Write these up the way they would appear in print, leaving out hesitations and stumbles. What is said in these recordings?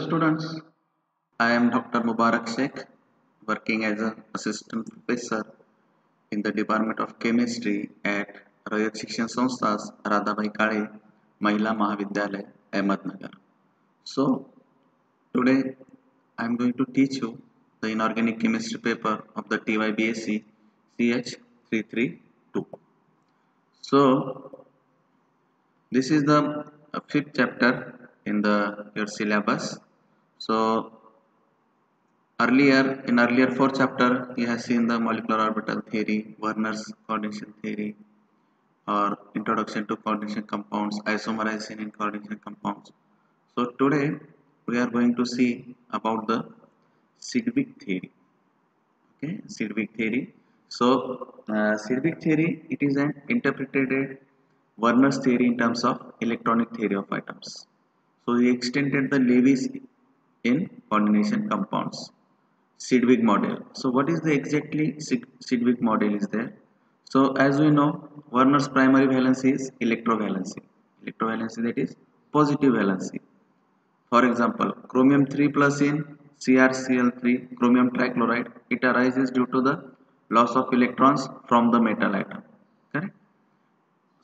students, I am Dr. Mubarak Sheikh, working as an assistant professor in the Department of Chemistry at Rayat Shikshan Sanstha's Radhabai Kale Mahila Mahavidyalaya, Ahmednagar. So, today I am going to teach you the inorganic chemistry paper of the TYBSc CH332. So, this is the fifth chapter in the your syllabus. So, earlier fourth chapter, we have seen the molecular orbital theory, Werner's coordination theory, or introduction to coordination compounds, isomerization in coordination compounds. So today we are going to see about the Sidgwick theory. Okay, Sidgwick theory. So Sidgwick theory, it is an interpreted Werner's theory in terms of electronic theory of atoms. So he extended the Lewis in coordination compounds. Sidgwick model. So what is the exactly Sidgwick model is there? So as we know, Werner's primary valency is electrovalency. Electrovalency, that is positive valency. For example, chromium 3 plus in CrCl3, chromium trichloride, it arises due to the loss of electrons from the metal atom. Correct?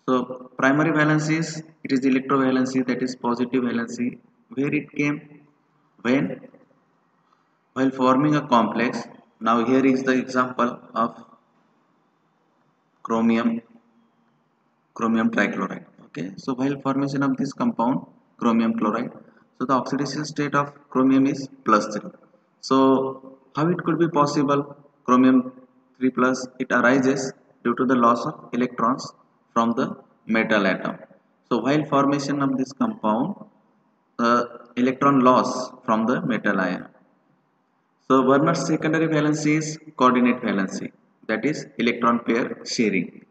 So primary valency is, it is electrovalency, that is positive valency, where it came when while forming a complex. Now here is the example of chromium chromium trichloride. Okay, so while formation of this compound chromium chloride, so the oxidation state of chromium is +3. So how it could be possible? Chromium 3 plus, it arises due to the loss of electrons from the metal atom. So while formation of this compound, the electron loss from the metal ion. So Werner's secondary valency is coordinate valency, that is electron pair sharing.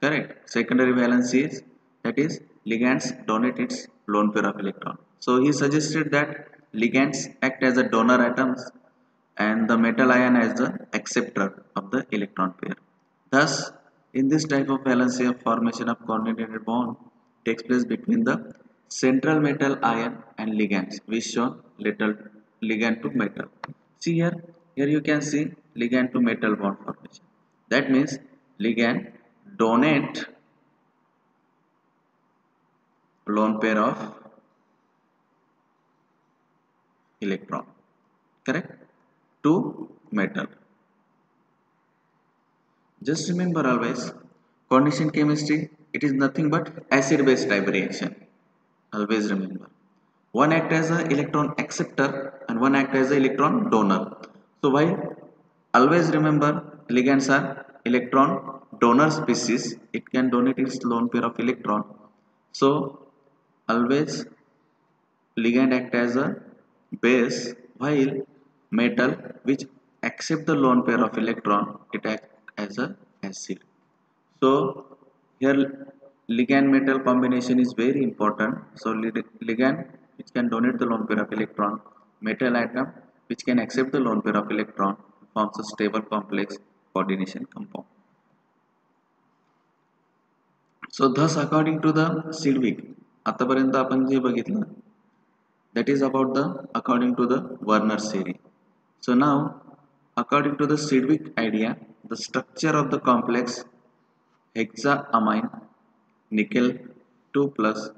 Correct. Secondary valency is, that is ligands donate its lone pair of electron. So he suggested that ligands act as a donor atoms and the metal ion as the acceptor of the electron pair. Thus, in this type of valency of formation of coordinated bond takes place between the central metal ion and ligands, which shown little ligand to metal. See here you can see ligand to metal bond formation. That means ligand donate lone pair of electron, correct, to metal. Just remember always, coordination chemistry, it is nothing but acid base type reaction. Always remember, one act as a electron acceptor and one act as a electron donor. So while always remember, ligands are electron donor species, it can donate its lone pair of electron. So always ligand act as a base, while metal which accept the lone pair of electron, it act as a acid. So here ligand metal combination is very important. So ligand which can donate the lone pair of electron, metal atom which can accept the lone pair of electron, forms a stable complex coordination compound. So thus according to the Sidgwick, आतापर्यंत आपण जे बघितलं, that is about the according to the Werner's theory. So now according to the Sidgwick idea, the structure of the complex hexaamine nickel 2 plus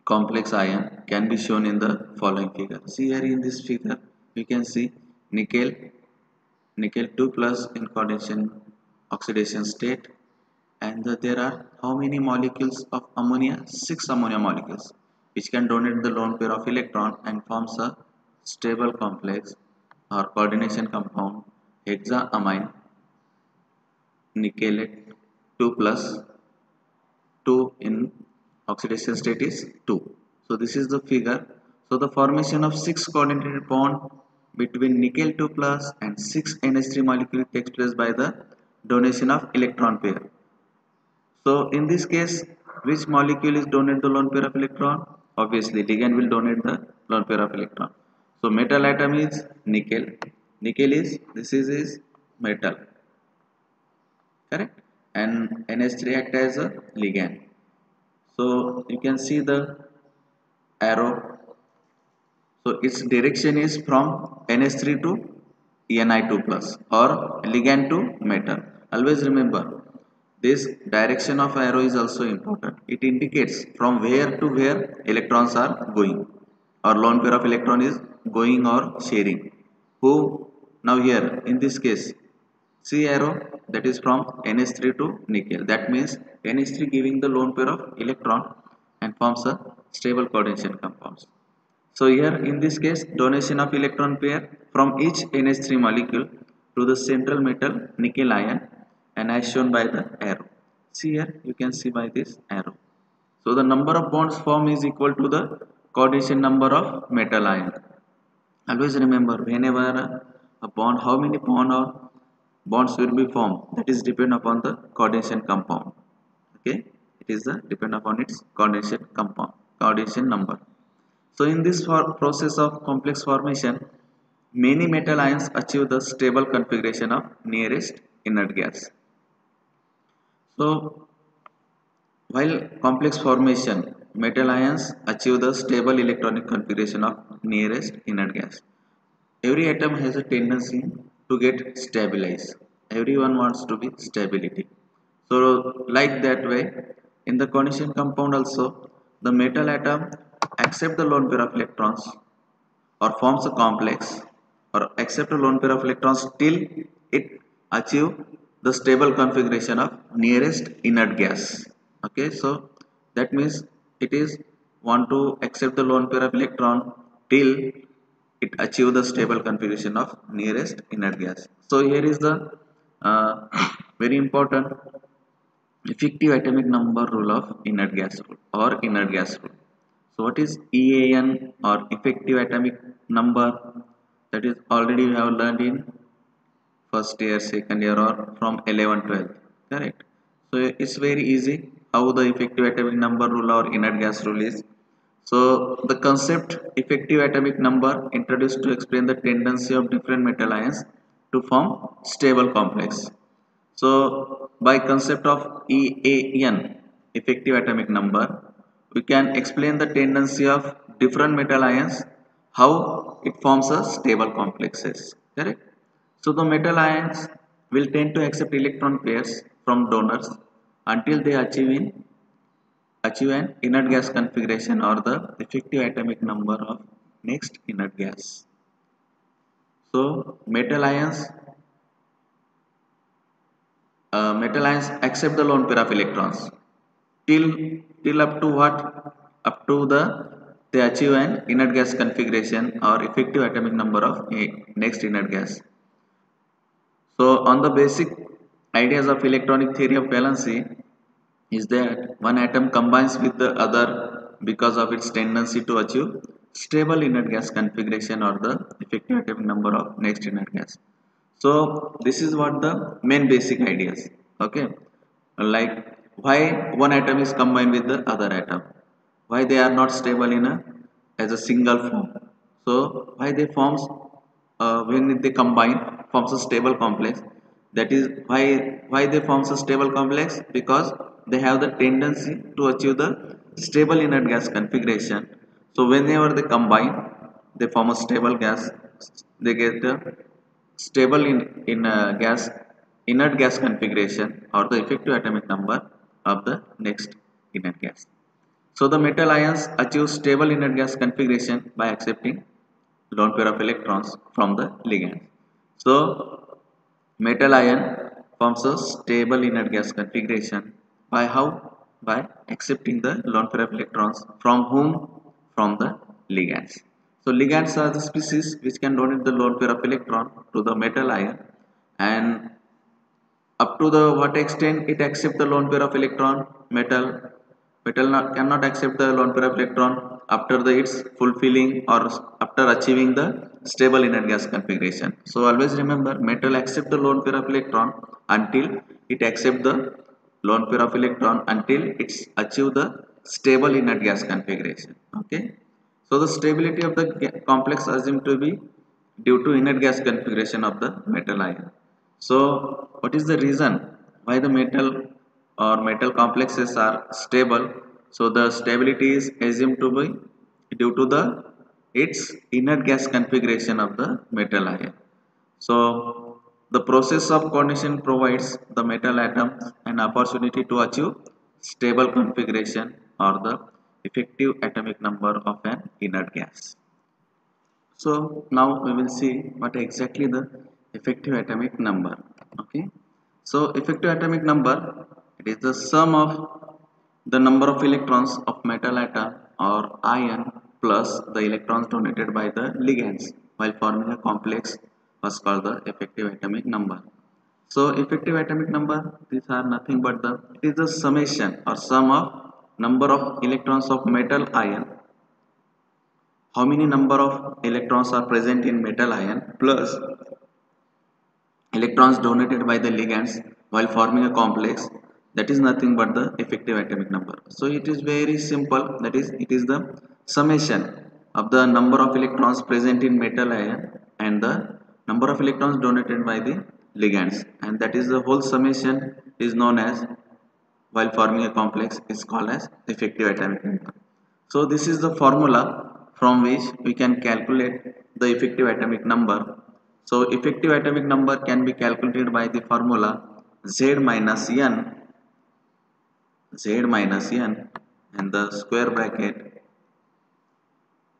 complex ion can be shown in the following figure. See here in this figure you can see nickel 2 plus in coordination oxidation state, and there are how many molecules of ammonia? 6 ammonia molecules which can donate the lone pair of electron and forms a stable complex or coordination compound hexaamine nickelate 2 plus 2 in oxidation state is 2. So this is the figure. So the formation of 6 coordinated bond between nickel 2 plus and 6 NH3 molecule takes place by the donation of electron pair. So in this case, which molecule is donate the lone pair of electron? Obviously ligand will donate the lone pair of electron. So metal atom is nickel. Nickel is, this is metal, correct, and NH3 act as a ligand. So you can see the arrow So its direction is from NH3 to Ni2 plus or ligand to metal. Always remember this direction of arrow is also important. It indicates from where to where electrons are going or lone pair of electron is going or sharing. Who now here in this case C arrow that is from NH3 to nickel. That means NH3 giving the lone pair of electron and forms a stable coordination compounds. So here in this case donation of electron pair from each NH3 molecule to the central metal nickel ion and as shown by the arrow. See here you can see by this arrow. So the number of bonds formed is equal to the coordination number of metal ion. Always remember whenever a bond, how many bonds will be formed, that is depend upon the coordination compound. Okay, it is the depend upon its coordination compound, coordination number. So in this process of complex formation, many metal ions achieve the stable configuration of nearest inert gas. So while complex formation, metal ions achieve the stable electronic configuration of nearest inert gas. Every atom has a tendency to get stabilized. Everyone wants to be stability. So like that way, in the coordination compound also, the metal atom accept the lone pair of electrons or forms a complex or accept a lone pair of electrons till it achieve the stable configuration of nearest inert gas. Okay, so that means it is want to accept the lone pair of electron till it achieve the stable configuration of nearest inert gas. So here is the uh, very important effective atomic number rule of inert gas rule or inert gas rule. So what is EAN or effective atomic number? That is already we have learned in first year, second year or from 11, 12. Correct. So it's very easy how the effective atomic number rule or inert gas rule is. So the concept effective atomic number introduced to explain the tendency of different metal ions to form stable complex. So by concept of EAN, effective atomic number, we can explain the tendency of different metal ions, how it forms a stable complexes. Correct? So the metal ions will tend to accept electron pairs from donors until they achieve an inert gas configuration or the effective atomic number of next inert gas. So metal ions accept the lone pair of electrons till up to what, up to the they achieve an inert gas configuration or effective atomic number of a next inert gas. So on the basic ideas of electronic theory of valency is that one atom combines with the other because of its tendency to achieve stable inert gas configuration or the effective atomic number of next inert gas. So this is what the main basic ideas. Okay, like why one atom is combined with the other atom, why they are not stable in a as a single form. So why they forms when they combine forms a stable complex. That is why they forms a stable complex, because they have the tendency to achieve the stable inert gas configuration. So whenever they combine, they form a stable gas, they get a stable in gas inert gas configuration or the effective atomic number of the next inert gas. So the metal ions achieve stable inert gas configuration by accepting lone pair of electrons from the ligand. So metal ion forms a stable inert gas configuration by how? By accepting the lone pair of electrons from whom? From the ligands. So ligands are the species which can donate the lone pair of electron to the metal ion, and up to the what extent it accept the lone pair of electron, cannot accept the lone pair of electron after the its fulfilling or after achieving the stable inert gas configuration. So always remember metal accept the lone pair of electron until it accept the lone pair of electron until it's achieve the stable inert gas configuration. Okay, so the stability of the complex assumed to be due to inert gas configuration of the metal ion. So what is the reason why the metal or metal complexes are stable? So the stability is assumed to be due to the its inert gas configuration of the metal ion. So the process of coordination provides the metal atoms an opportunity to achieve stable configuration or the effective atomic number of an inert gas. So now we will see what exactly the effective atomic number. Okay. So effective atomic number, it is the sum of the number of electrons of metal atom or ion plus the electrons donated by the ligands while forming a complex was called the effective atomic number. So effective atomic number, these are nothing but it is the summation or sum of number of electrons of metal ion, how many number of electrons are present in metal ion plus electrons donated by the ligands while forming a complex, that is nothing but the effective atomic number. So it is very simple, that is it is the summation of the number of electrons present in metal ion and the number of electrons donated by the ligands, and that is the whole summation is known as, while forming a complex, is called as effective atomic number. So this is the formula from which we can calculate the effective atomic number. So effective atomic number can be calculated by the formula Z minus N, Z minus N, and the square bracket,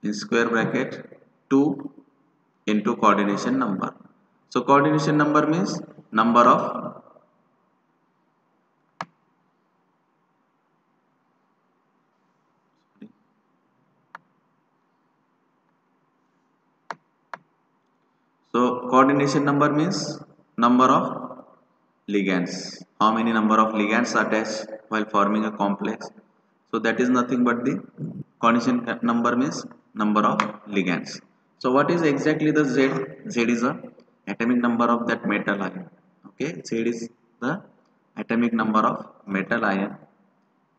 in square bracket 2 into coordination number. So coordination number means number of coordination number means number of ligands. How many number of ligands attached while forming a complex? So that is nothing but the coordination number means number of ligands. So what is exactly the Z? Z is the atomic number of that metal ion. Okay, Z is the atomic number of metal ion,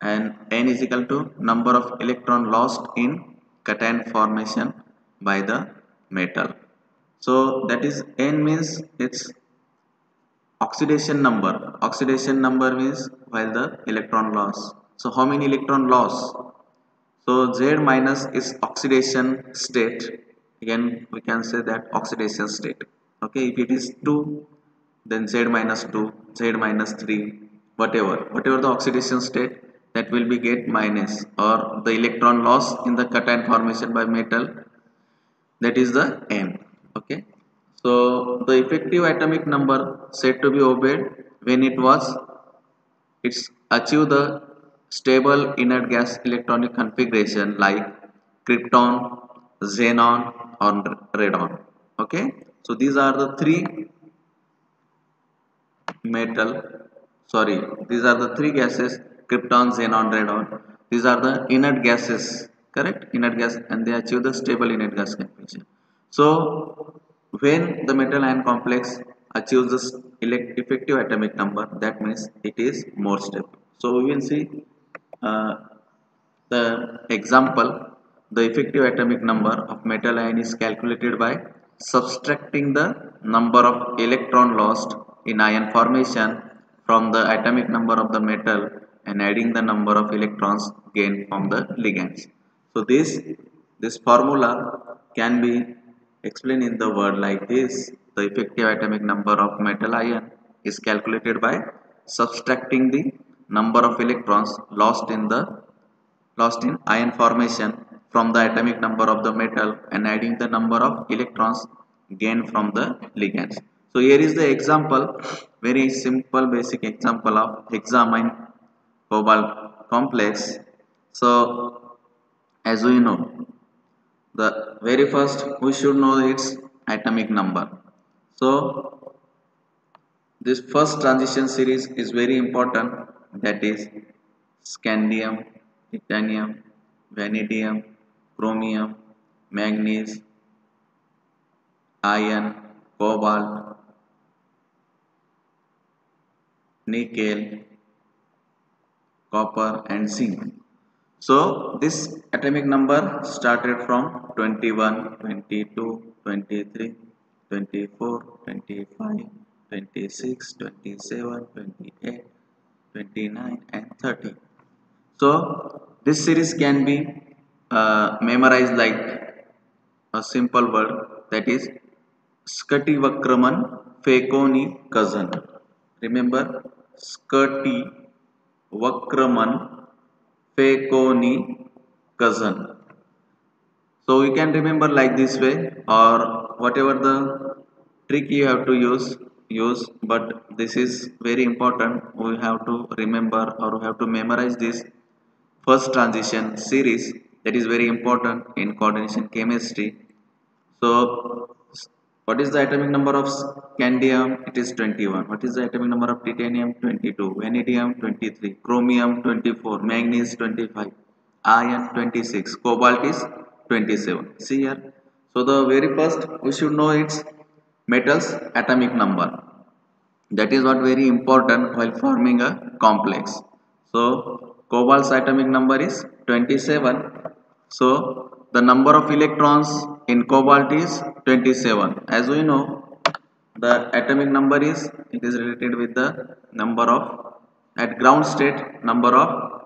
and N is equal to number of electron lost in cation formation by the metal. So that is N means its oxidation number. Oxidation number means while the electron loss. So how many electron loss? So Z minus is oxidation state. Again we can say that oxidation state. Okay, if it is 2, then Z minus 2, Z minus 3, whatever the oxidation state, that will be get minus, or the electron loss in the cation formation by metal, that is the N. Okay. So the effective atomic number said to be obeyed when it's achieve the stable inert gas electronic configuration like krypton, xenon, or radon. Okay. So these are the three metal, sorry, these are the three gases: krypton, xenon, radon. These are the inert gases, correct, inert gas, and they achieve the stable inert gas configuration. So when the metal ion complex achieves the effective atomic number, that means it is more stable. So we will see uh, the example. The effective atomic number of metal ion is calculated by subtracting the number of electron lost in ion formation from the atomic number of the metal and adding the number of electrons gained from the ligands. So this formula can be explained in the word like this: the effective atomic number of metal ion is calculated by subtracting the number of electrons lost in ion formation from the atomic number of the metal and adding the number of electrons gained from the ligands. So here is the example, very simple basic example of hexamine cobalt complex. So as we know, the very first we should know its atomic number. So this first transition series is very important, that is scandium, titanium, vanadium, chromium, manganese, iron, cobalt, nickel, copper, and zinc. So this atomic number started from 21, 22, 23, 24, 25, 26, 27, 28, 29, and 30. So this series can be memorized like a simple word, that is Skati Vakraman Fekoni cousin. Remember, Skati Vakraman Fekoni cousin. So you can remember like this way, or whatever the trick you have to use, but this is very important. We have to remember, or we have to memorize this first transition series, that is very important in coordination chemistry. So what is the atomic number of scandium? It is 21. What is the atomic number of titanium? 22. Vanadium 23. Chromium 24. Manganese 25. Iron 26. Cobalt is 27. See here. So the very first we should know its metals atomic number. That is what very important while forming a complex. So cobalt's atomic number is 27. So the number of electrons in cobalt is 27. As we know, the atomic number is, it is related with the number of, at ground state, number of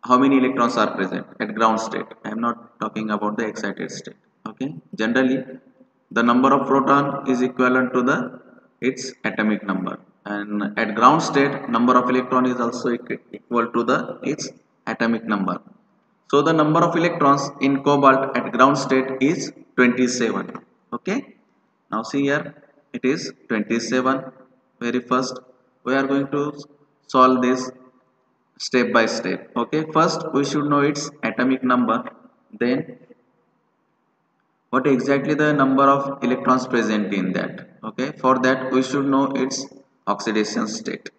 how many electrons are present at ground state. I am not talking about the excited state. Okay, generally the number of proton is equivalent to the its atomic number, and at ground state number of electron is also equal to the its atomic number. So the number of electrons in cobalt at ground state is 27. Okay, now see here, it is 27. Very first we are going to solve this step by step. Okay, first we should know its atomic number, then what exactly the number of electrons present in that. Okay, for that we should know its oxidation state.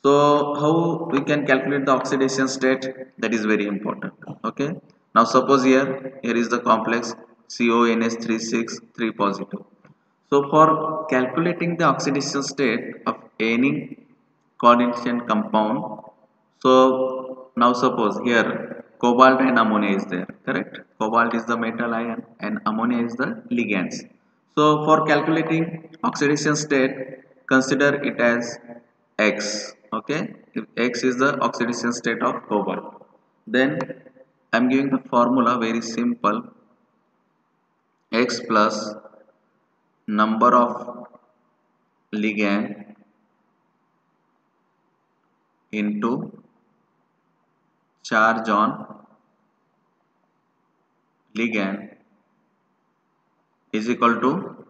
So how we can calculate the oxidation state, that is very important. Okay, now suppose here is the complex CONH3 3 positive. So for calculating the oxidation state of any coordination compound, so now suppose here cobalt and ammonia is there, correct? Cobalt is the metal ion and ammonia is the ligands. So for calculating oxidation state, consider it as X. Okay, if X is the oxidation state of cobalt, then I am giving the formula very simple: X plus number of ligand into charge on ligand is equal to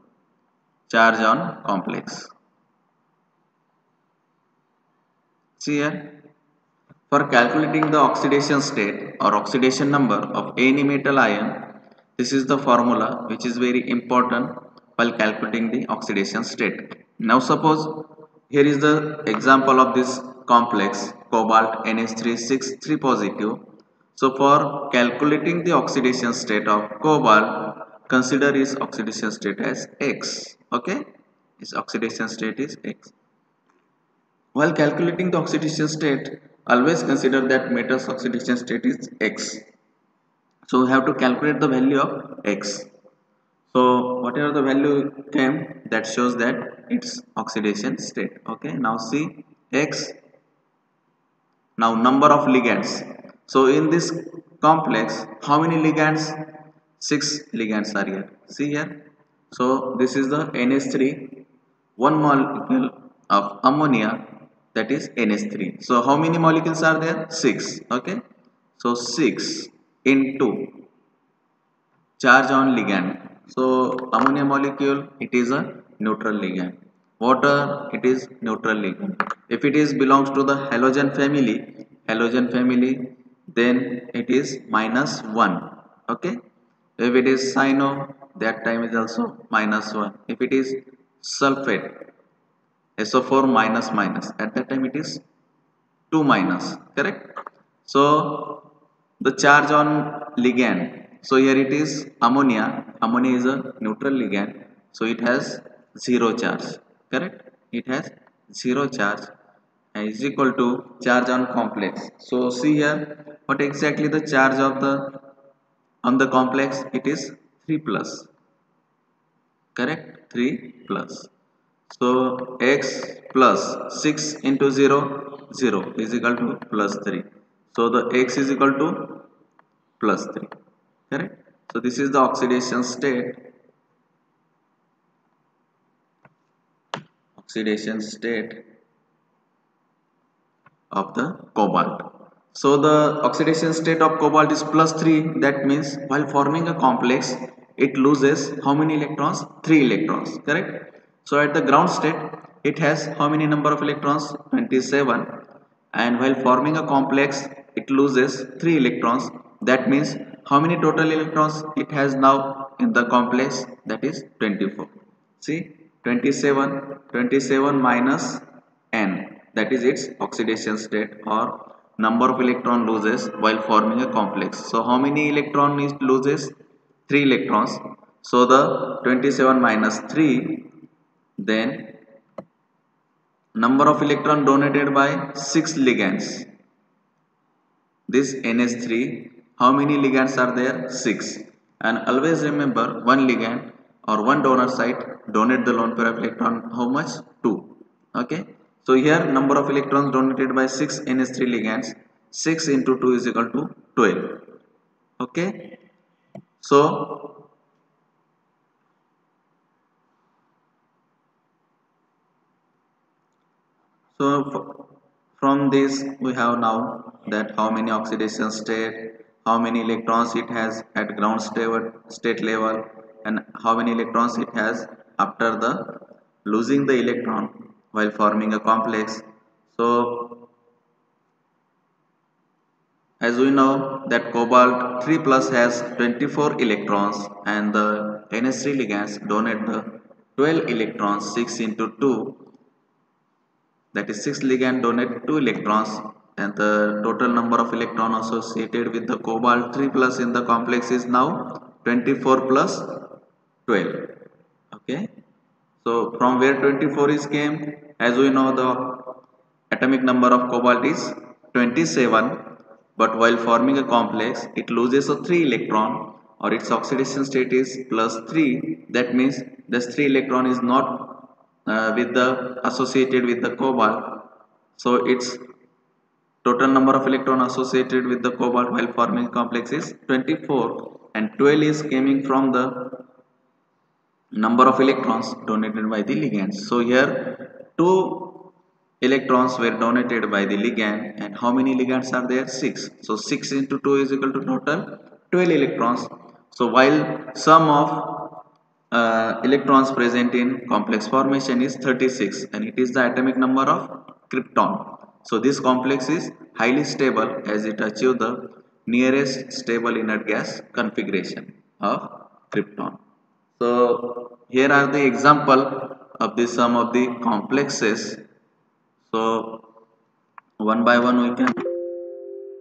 charge on complex. See here, for calculating the oxidation state or oxidation number of any metal ion, this is the formula which is very important while calculating the oxidation state. Now suppose here is the example of this complex cobalt NH3 3 positive. So for calculating the oxidation state of cobalt, consider its oxidation state as X. Okay, its oxidation state is X. While calculating the oxidation state, always consider that metal's oxidation state is X. So we have to calculate the value of X. So whatever the value came, that shows that its oxidation state. Okay, now see X. Now number of ligands. So in this complex, how many ligands? 6 ligands are here. See here. So this is the NH3, one molecule of ammonia, that is NH3. So how many molecules are there? 6. Okay. So 6 into charge on ligand. So ammonia molecule, it is a neutral ligand. Water, it is neutral ligand. If it is belongs to the halogen family, then it is -1. Okay. If it is cyano, that time is also -1. If it is sulfate, SO4 minus minus, at that time it is 2 minus, correct? So the charge on ligand, so here it is ammonia is a neutral ligand, so it has 0 charge, correct? It has 0 charge and is equal to charge on complex. So see here, what exactly the charge of the on the complex? It is 3 plus, correct? 3 plus. So X plus 6 into 0, 0 is equal to plus 3. So the X is equal to plus 3, correct? So this is the oxidation state. Oxidation state of the cobalt. So the oxidation state of cobalt is +3. That means while forming a complex, it loses how many electrons? 3 electrons, correct? So at the ground state, it has how many number of electrons? 27. And while forming a complex, it loses 3 electrons. That means how many total electrons it has now in the complex? That is 24. See, 27 minus N, that is its oxidation state or number of electron loses while forming a complex. So how many electron it loses? 3 electrons. So the 27 minus 3, then number of electron donated by 6 ligands. This NH3, how many ligands are there? 6. And always remember, one ligand or one donor site donate the lone pair of electron, how much? 2. Okay. So here number of electrons donated by 6 NH3 ligands, 6 into 2 is equal to 12. Okay. So from this we have now that how many oxidation state, how many electrons it has at ground state level, and how many electrons it has after the losing the electron while forming a complex. So as we know that cobalt 3 plus has 24 electrons and the NH3 ligands donate the 12 electrons, 6 into 2, that is 6 ligand donate 2 electrons, and the total number of electron associated with the cobalt 3 plus in the complex is now 24 plus 12. Okay, so from where 24 is came? As we know, the atomic number of cobalt is 27, but while forming a complex it loses a 3 electron or its oxidation state is +3. That means this 3 electron is not with the associated with the cobalt. So its total number of electron associated with the cobalt while forming complex is 24, and 12 is coming from the number of electrons donated by the ligand. So here 2 electrons were donated by the ligand, and how many ligands are there? 6. So 6 into 2 is equal to total 12 electrons. So while sum of electrons present in complex formation is 36, and it is the atomic number of krypton. So this complex is highly stable as it achieves the nearest stable inert gas configuration of krypton. So here are the example of the sum of the complexes. So one by one we can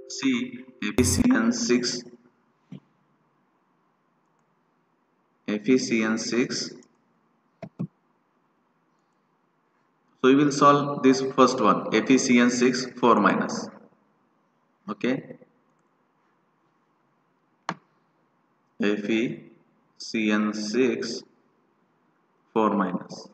see FeCN6, FeCN6. So we will solve this first one, FeCN6 4 minus. Okay, FeCN6 4 minus.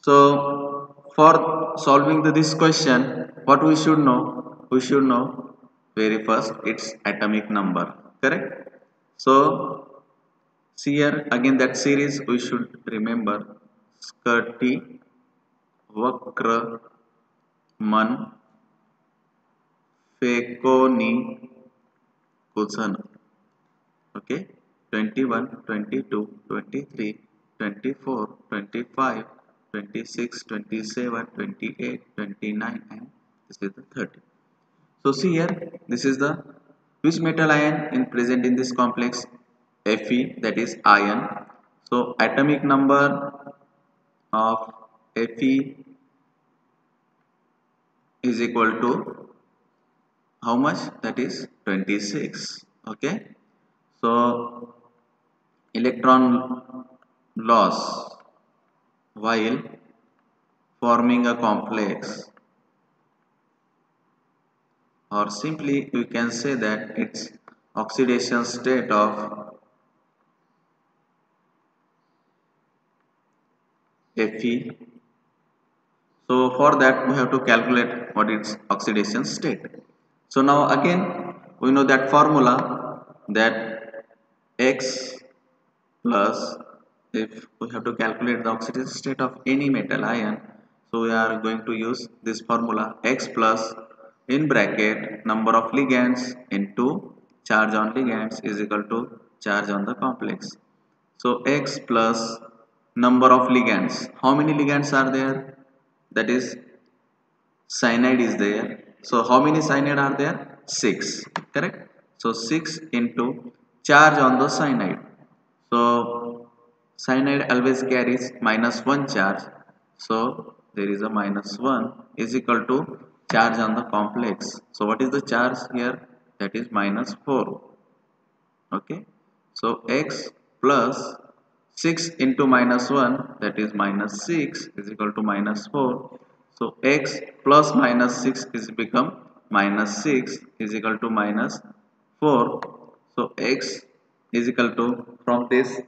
So for solving this question, what we should know? We should know very first its atomic number, correct? So see here again that series we should remember: Skirty, Vakra, Man, Fekoni, Kuzan. Okay, 21, 22, 23, 24, 25, 26, 27, 28, 29, and this is the 30. So see here, this is the which metal ion in present in this complex? Fe, that is iron. So atomic number of Fe is equal to how much? That is 26. Okay. So electron loss while forming a complex, or simply you can say that its oxidation state of Fe. So for that we have to calculate what is oxidation state. So now again we know that formula, that x plus, if we have to calculate the oxidation state of any metal ion, so we are going to use this formula, x plus in bracket number of ligands into charge on ligands is equal to charge on the complex. So x plus number of ligands, how many ligands are there? That is, cyanide is there. So how many cyanide are there? 6, correct? So 6 into charge on the cyanide. So cyanide always carries -1 charge. So there is a -1 is equal to charge on the complex. So what is the charge here? That is -4. Okay. So x plus 6 into -1, that is -6, is equal to -4. So x plus -6 is become -6 is equal to -4. So x is equal to, from this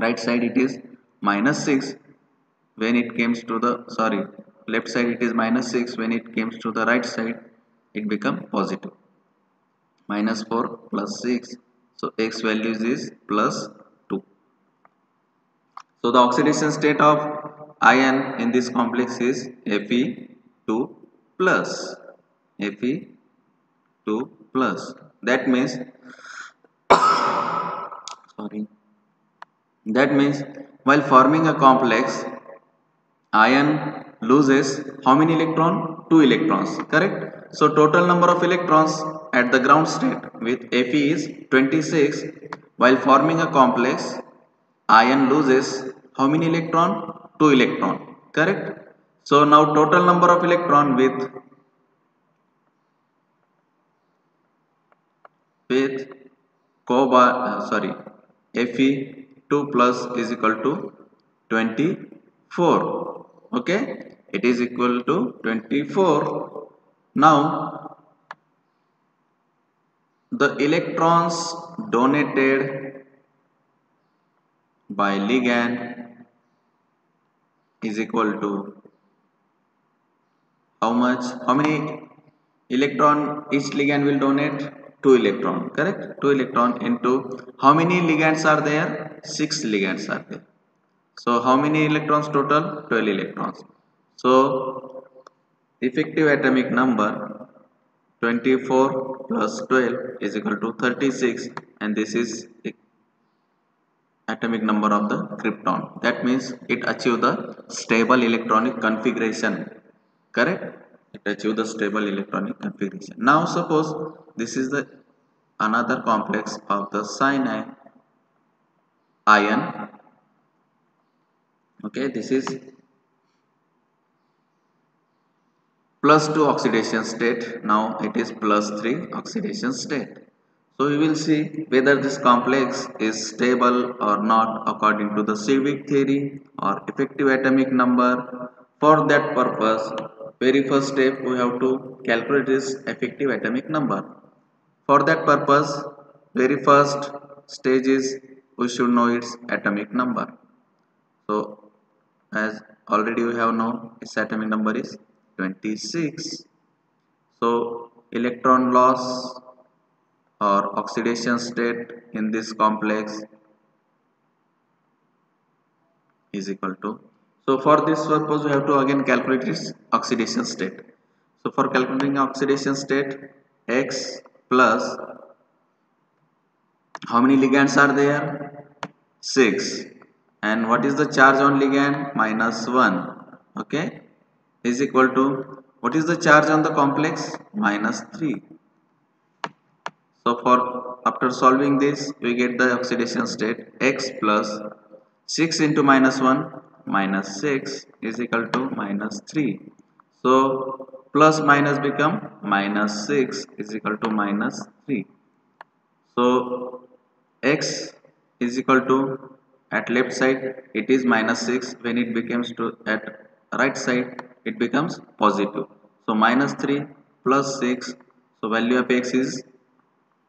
right side it is -6, when it comes to the, sorry, left side it is -6, when it comes to the right side it become positive. -4 plus 6, so x values is +2. So the oxidation state of ion in this complex is Fe2 plus. Fe2 plus. That means, sorry, that means while forming a complex, ion loses how many electron? 2 electrons, correct? So total number of electrons at the ground state with Fe is 26. While forming a complex, ion loses how many electron? 2 electron, correct? So now total number of electron with sorry, Fe2 plus is equal to 24. Okay, it is equal to 24. Now the electrons donated by ligand is equal to how much? How many electron each ligand will donate? 2 electron, correct? 2 electron into how many ligands are there? 6 ligands are there. So how many electrons total? 12 electrons. So effective atomic number 24 plus 12 is equal to 36, and this is atomic number of the krypton. That means it achieved the stable electronic configuration, correct? It achieved the stable electronic configuration. Now suppose this is the another complex of the cyanide ion. Okay, this is +2 oxidation state. Now it is +3 oxidation state. So we will see whether this complex is stable or not according to the Seebeck theory or effective atomic number. For that purpose, very first step we have to calculate this effective atomic number. For that purpose, very first stage is we should know its atomic number. So as already we have known, its atomic number is 26. So electron loss or oxidation state in this complex is equal to, so for this purpose we have to again calculate its oxidation state. So for calculating oxidation state, x plus how many ligands are there? 6. And what is the charge on ligand? -1. Okay, is equal to, what is the charge on the complex? -3. So for after solving this, we get the oxidation state x plus 6 into -1 -6 is equal to -3. So plus minus become -6 is equal to -3. So x is equal to, at left side it is -6, when it becomes to at right side it becomes positive. So -3 plus 6, so value of x is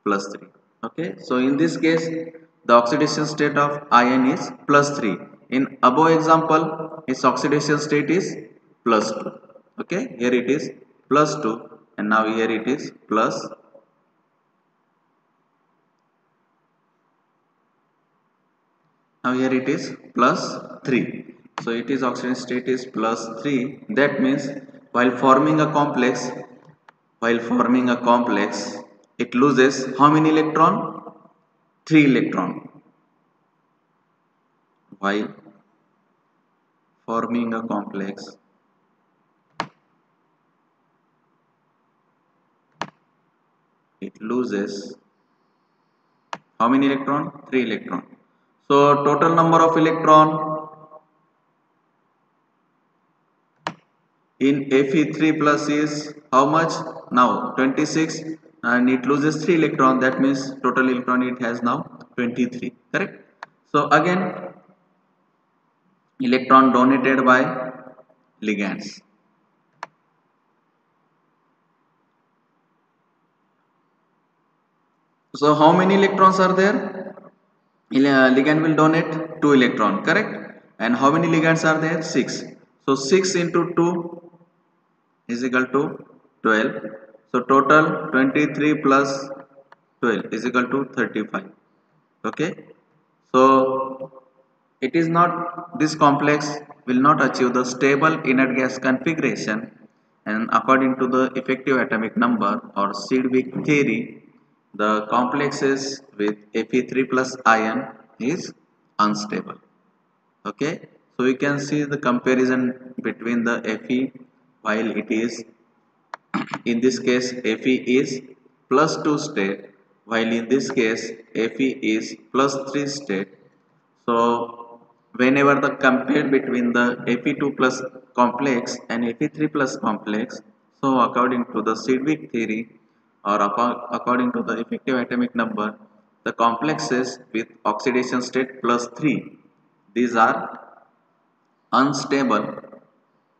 +3. Okay, so in this case the oxidation state of ion is +3. In above example, its oxidation state is +2. Okay, here it is +2 and now here it is Now here it is plus 3. So it is oxidation state is plus 3. That means while forming a complex, it loses how many electron? 3 electron. While forming a complex, it loses how many electron? 3 electron. So total number of electron in Fe3 plus is how much? Now 26, and it loses 3 electron. That means total electron it has now 23. Correct? So again electron donated by ligands. So how many electrons are there? Ligand will donate 2 electron, correct? And how many ligands are there? 6. So 6 into 2 is equal to 12. So total 23 plus 12 is equal to 35. Okay. So it is not, this complex will not achieve the stable inert gas configuration, and according to the effective atomic number or Sedgwick theory, the complexes with Fe3 plus ion is unstable. Okay, so we can see the comparison between the Fe, while it is in this case Fe is plus 2 state, while in this case Fe is plus 3 state. So whenever the compare between the Fe2 plus complex and Fe3 plus complex, so according to the Sedgwick theory or according to the effective atomic number, the complexes with oxidation state plus 3, these are unstable,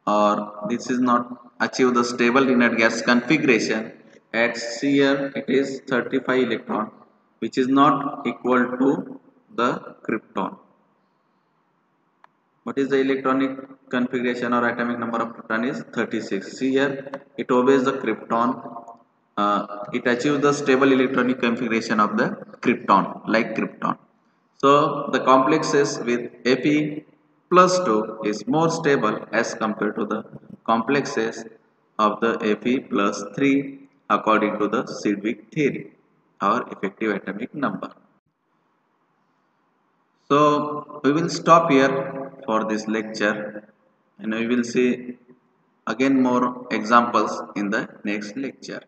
or this is not achieve the stable inert gas configuration. At here it is 35 electron, which is not equal to the krypton. What is the electronic configuration or atomic number of krypton is 36. See here, it obeys the krypton. It achieves the stable electronic configuration of the krypton, like krypton. So the complexes with Fe plus 2 is more stable as compared to the complexes of the Fe plus 3 according to the Sedgwick theory or effective atomic number. So we will stop here for this lecture, and we will see again more examples in the next lecture.